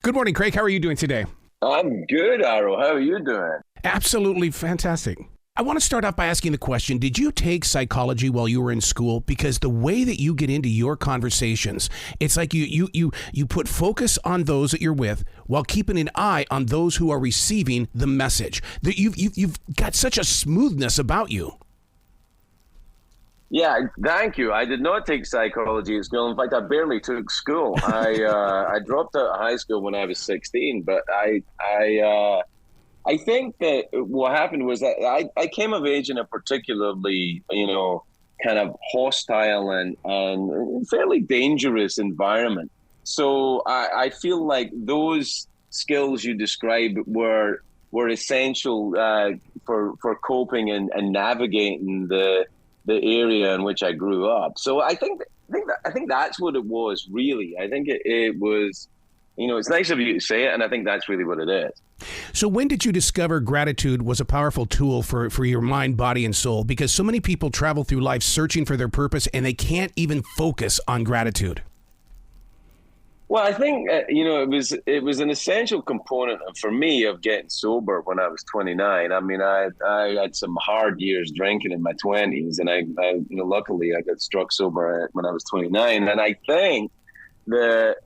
Good morning, Craig. How are you doing today? I'm good, Aro. How are you doing? Absolutely fantastic. I want to start off by asking the question, did you take psychology while you were in school? Because the way that you get into your conversations, it's like you put focus on those that you're with while keeping an eye on those who are receiving the message. That you've got such a smoothness about you. Yeah, thank you. I did not take psychology at school. In fact, I barely took school. I dropped out of high school when I was 16. But I think that what happened was that I came of age in a particularly, kind of hostile and fairly dangerous environment. So I feel like those skills you described were essential for coping and navigating the area in which I grew up. So I think that's what it was, really. I think it was, it's nice of you to say it, and I think that's really what it is. So when did you discover gratitude was a powerful tool for your mind, body, and soul? Because so many people travel through life searching for their purpose, and they can't even focus on gratitude. Well, I think, it was an essential component for me of getting sober when I was 29. I mean, I had some hard years drinking in my 20s, and I luckily I got struck sober when I was 29. And I think that,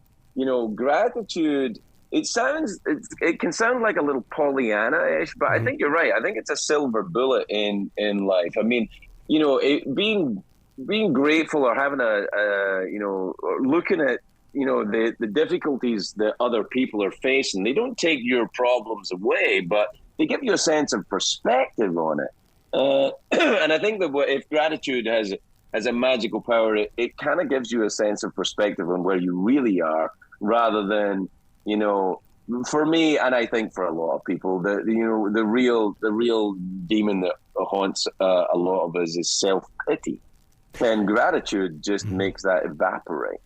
gratitude, it can sound like a little Pollyanna-ish, but I think you're right. I think it's a silver bullet in life. I mean, being grateful or having or looking at, the difficulties that other people are facing, they don't take your problems away, but they give you a sense of perspective on it. And I think that if gratitude has a magical power, it kind of gives you a sense of perspective on where you really are, rather than, for me, and I think for a lot of people, the real demon that haunts a lot of us is self-pity. And gratitude just makes that evaporate.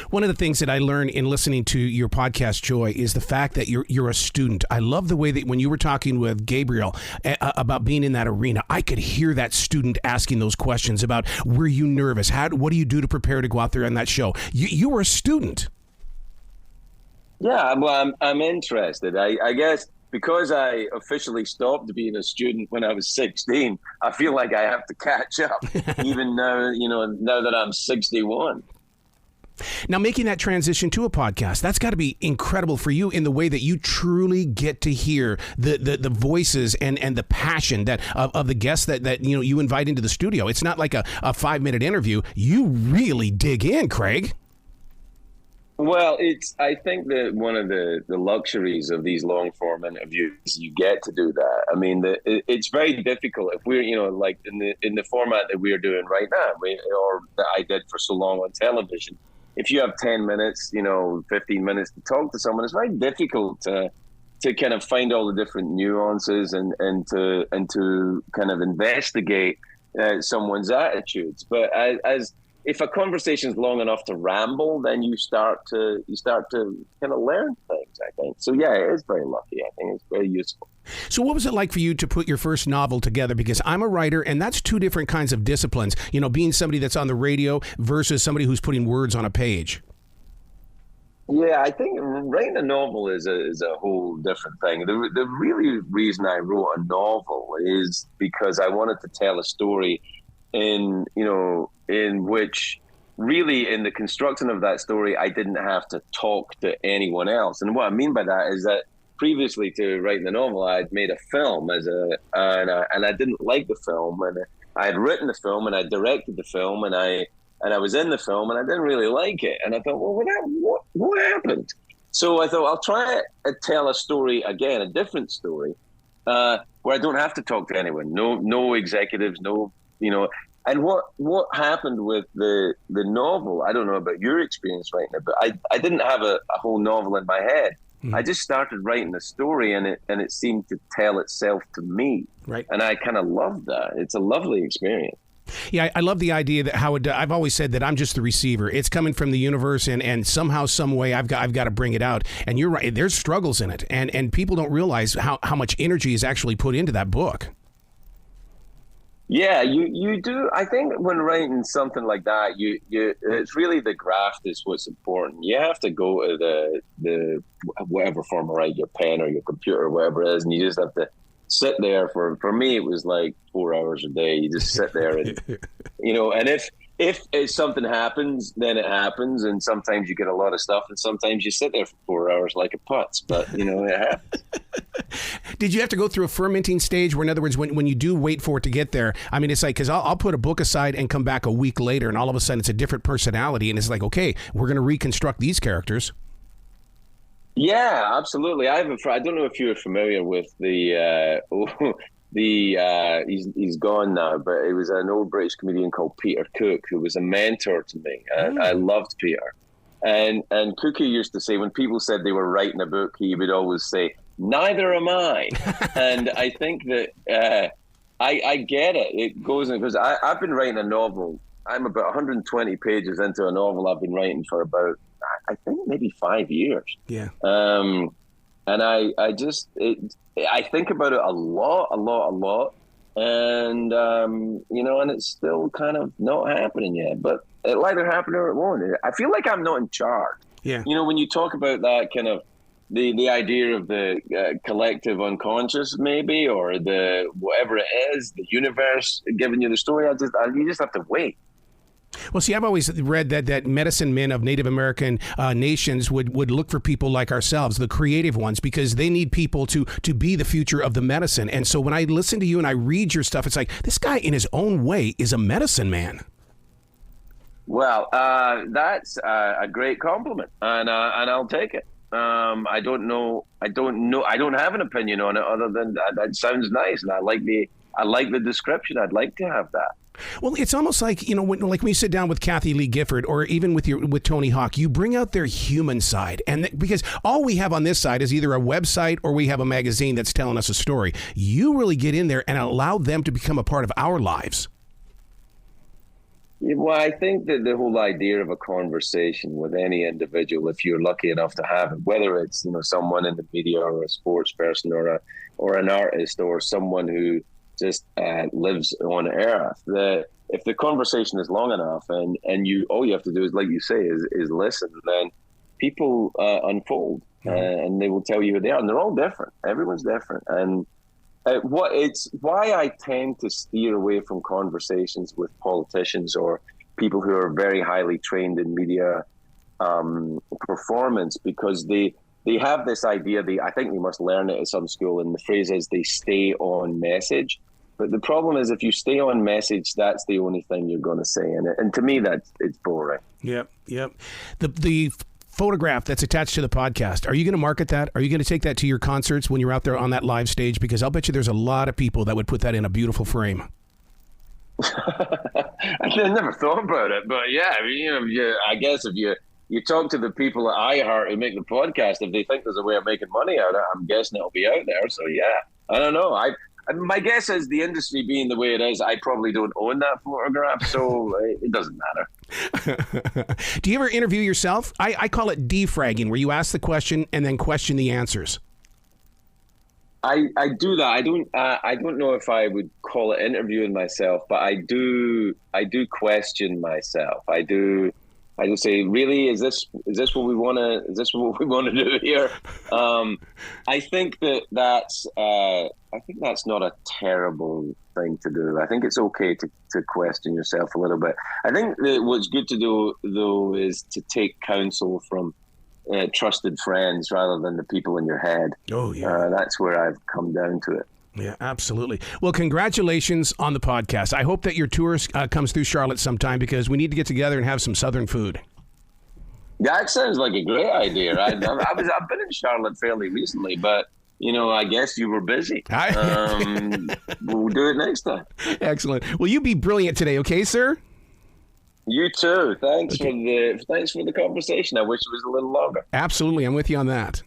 One of the things that I learned in listening to your podcast, Joy, is the fact that you're a student. I love the way that when you were talking with Gabriel about being in that arena, I could hear that student asking those questions about, were you nervous? What do you do to prepare to go out there on that show? You were a student. Yeah, well, I'm interested. I guess because I officially stopped being a student when I was 16, I feel like I have to catch up, even now, now that I'm 61. Now, making that transition to a podcast, that's got to be incredible for you in the way that you truly get to hear the voices and the passion that of the guests that you invite into the studio. It's not like a 5-minute interview. You really dig in, Craig. Well, I think that one of the luxuries of these long form interviews, you get to do that. I mean, it's very difficult if we're, like in the format that we're doing right now, or that I did for so long on television. If you have 10 minutes, 15 minutes to talk to someone, it's very difficult to kind of find all the different nuances and to kind of investigate someone's attitudes. But as if a conversation is long enough to ramble, then you start to kind of learn things, I think. So yeah, it is very lucky. I think it's very useful. So what was it like for you to put your first novel together? Because I'm a writer, and that's two different kinds of disciplines, being somebody that's on the radio versus somebody who's putting words on a page. Yeah, I think writing a novel is a whole different thing. The really reason I wrote a novel is because I wanted to tell a story in which really in the construction of that story, I didn't have to talk to anyone else. And what I mean by that is that previously to writing the novel, I had made a film and I didn't like the film, and I had written the film and I directed the film and I was in the film and I didn't really like it. And I thought, well, what happened? So I thought I'll try to tell a story again, a different story, where I don't have to talk to anyone, no executives, And what happened with the novel, I don't know about your experience writing it, but I didn't have a whole novel in my head. Mm-hmm. I just started writing the story and it seemed to tell itself to me. Right. And I kind of loved that. It's a lovely experience. Yeah, I love the idea that I've always said that I'm just the receiver. It's coming from the universe, and somehow, some way, I've got to bring it out. And you're right, there's struggles in it, and people don't realize how much energy is actually put into that book. Yeah, you do. I think when writing something like that, it's really the graft is what's important. You have to go to the whatever form of write, your pen or your computer or whatever it is, and you just have to sit there for me. It was like 4 hours a day. You just sit there and and if something happens, then it happens, and sometimes you get a lot of stuff, and sometimes you sit there for 4 hours like a putz. But it happens. Did you have to go through a fermenting stage where, in other words, when you do wait for it to get there, I mean, it's like, because I'll put a book aside and come back a week later, and all of a sudden it's a different personality, and it's like, okay, we're going to reconstruct these characters. Yeah, absolutely. I don't know if you're familiar with he's gone now, but it was an old British comedian called Peter Cook, who was a mentor to me. And I loved Peter. And Cookie used to say, when people said they were writing a book, he would always say, "Neither am I." And I think that I get it. It goes in, because I've been writing a novel. I'm about 120 pages into a novel I've been writing for about, I think, maybe 5 years. Yeah. And I think about it a lot. And, and it's still kind of not happening yet, but it'll either happen or it won't. I feel like I'm not in charge. Yeah. When you talk about that kind of the idea of the collective unconscious, maybe, or the whatever it is, the universe giving you the story, you just have to wait. Well, see, I've always read that medicine men of Native American nations would look for people like ourselves, the creative ones, because they need people to be the future of the medicine. And so when I listen to you and I read your stuff, it's like, this guy in his own way is a medicine man. Well, that's a great compliment, and I'll take it. I don't know. I don't have an opinion on it other than that sounds nice, and I like the description. I'd like to have that. Well, it's almost like, when you sit down with Kathy Lee Gifford or even with Tony Hawk, you bring out their human side. And because all we have on this side is either a website or we have a magazine that's telling us a story. You really get in there and allow them to become a part of our lives. Well, I think that the whole idea of a conversation with any individual, if you're lucky enough to have it, whether it's someone in the media or a sports person or an artist or someone who just lives on Earth, if the conversation is long enough and all you have to do is, like you say, is listen, then people unfold and they will tell you who they are, and they're all different. Everyone's different, and it's why I tend to steer away from conversations with politicians or people who are very highly trained in media performance, because they have this idea, I think they must learn it at some school, and the phrase is they stay on message. But the problem is, if you stay on message, that's the only thing you're going to say. And to me, it's boring. Yep. The photograph that's attached to the podcast, are you going to market that? Are you going to take that to your concerts when you're out there on that live stage? Because I'll bet you there's a lot of people that would put that in a beautiful frame. I never thought about it, but yeah, I mean, I guess if you talk to the people at iHeart who make the podcast, if they think there's a way of making money out of it, I'm guessing it'll be out there. So yeah, I don't know. My guess is, the industry being the way it is, I probably don't own that photograph, so it doesn't matter. Do you ever interview yourself? I call it defragging, where you ask the question and then question the answers. I do that. I don't know if I would call it interviewing myself, but I do question myself. I do say, really, is this what we want to do here? I think that's not a terrible thing to do. I think it's okay to question yourself a little bit. I think that what's good to do, though, is to take counsel from trusted friends rather than the people in your head. Oh, yeah. That's where I've come down to it. Yeah, absolutely. Well, congratulations on the podcast. I hope that your tour comes through Charlotte sometime, because we need to get together and have some Southern food. That sounds like a great idea. I've been in Charlotte fairly recently, but I guess you were busy. We'll do it next time. Excellent. Well, you be brilliant today, okay, sir? You too. Thanks for the conversation. I wish it was a little longer. Absolutely, I'm with you on that.